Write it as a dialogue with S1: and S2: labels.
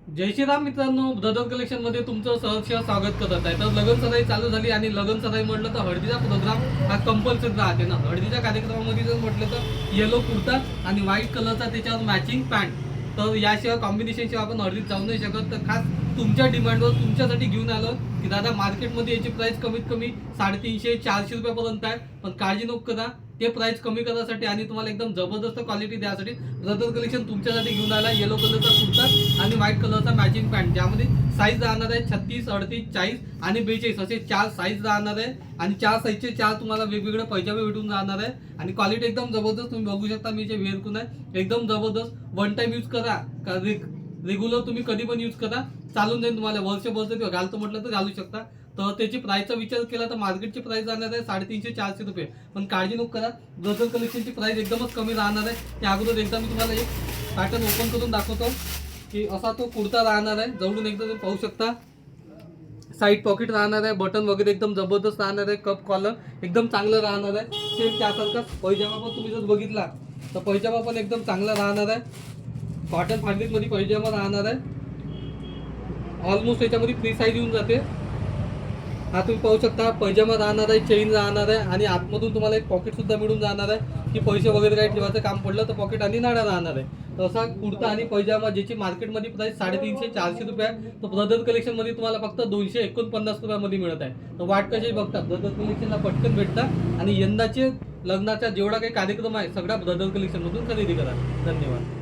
S1: जय श्रीराम मित्रांनो, brother collection मध्ये तुमचं सहर्ष स्वागत करत आहे. तर लगन सराई चालू झाली आणि लगन सराई म्हटलं तर हळदीचा प्रोग्राम हा कंपल्सरी राहते ना. हळदीच्या कार्यक्रमामध्ये जर म्हटलं तर येलो कुर्ता आणि व्हाईट कलरचा त्याच्यावर मॅचिंग पॅन्ट. तर याशिवाय कॉम्बिनेशन शिवाय आपण हळदीत जाऊ नाही शकत. तर खास तुमच्या डिमांडवर तुमच्यासाठी घेऊन आलो की दादा मार्केटमध्ये याची प्राइस कमीत कमी 350-400 रुपयापर्यंत आहे. पण काळजी नको करा, ते प्राइस कमी करण्यासाठी आणि तुम्हाला एकदम जबरदस्त क्वालिटी द्यासाठी ब्रदर कलेक्शन तुमच्यासाठी घेऊन आला. येलो कलरचा कुर्ता आणि व्हाईट कलरचा मॅचिंग पॅन्ट, ज्यामध्ये साईज राहणार आहे 36, 38, 40 आणि 42 असे 4 साईज राहणार आहे. आणि 4 साईजचे 4 तुम्हाला वेगवेगळे पैजामे भेटून राहणार आहे. आणि क्वालिटी एकदम जबरदस्त तुम्ही बघू शकता. मी जे वेअर करून आहे एकदम जबरदस्त. वन टाइम यूज करा का रेग्युलर तुम्ही कधी पण यूज करा, चालून जाईल तुम्हाला. वर्षभर घालतो म्हटलं तर घालू शकता. तर त्याची प्राइसचा विचार केला तर मार्केटची प्राइस राहणार आहे 350-400 रुपये. पण काळजी नको करा, ब्रदर कलेक्शनची प्राइस एकदमच कमी राहणार आहे. त्या अगोदर एकदा मी तुम्हाला एक पॅटर्न ओपन करून दाखवतो की असा तो कुर्ता राहणार आहे. जवळून एकदा तुम्ही पाहू शकता. साईड पॉकेट राहणार आहे, बटन वगैरे एकदम जबरदस्त राहणार आहे, कप कॉलर एकदम चांगलं राहणार आहे. सेम त्यासारखा पैजामा पण तुम्ही जर बघितला तर पैजामा पण एकदम चांगला राहणार आहे. कॉटन फॅब्रिकमध्ये पैजामा राहणार आहे. ऑलमोस्ट याच्यामध्ये फ्री साईज येऊन जाते. हा तुम्ही पाहू शकता, पैजामा राहणार आहे, चेन राहणार आहे आणि आतमधून तुम्हाला एक पॉकेट सुद्धा मिळून जाणार आहे की पैसे वगैरे काही ठेवायचं काम पडलं तर पॉकेट आणि नाडा राहणार आहे. तर असा कुर्ता आणि पैजामा ज्याची मार्केटमध्ये प्राइस 350-400 रुपये आहे, तो ब्रदर कलेक्शनमध्ये तुम्हाला फक्त 249 रुपयामध्ये मिळत आहे. तर वाट कशी बघता, ब्रदर कलेक्शनला पटकन भेटता आणि यंदाचे लग्नाचा जेवढा काही कार्यक्रम आहे सगळा ब्रदर कलेक्शनमधून खरेदी करा. धन्यवाद.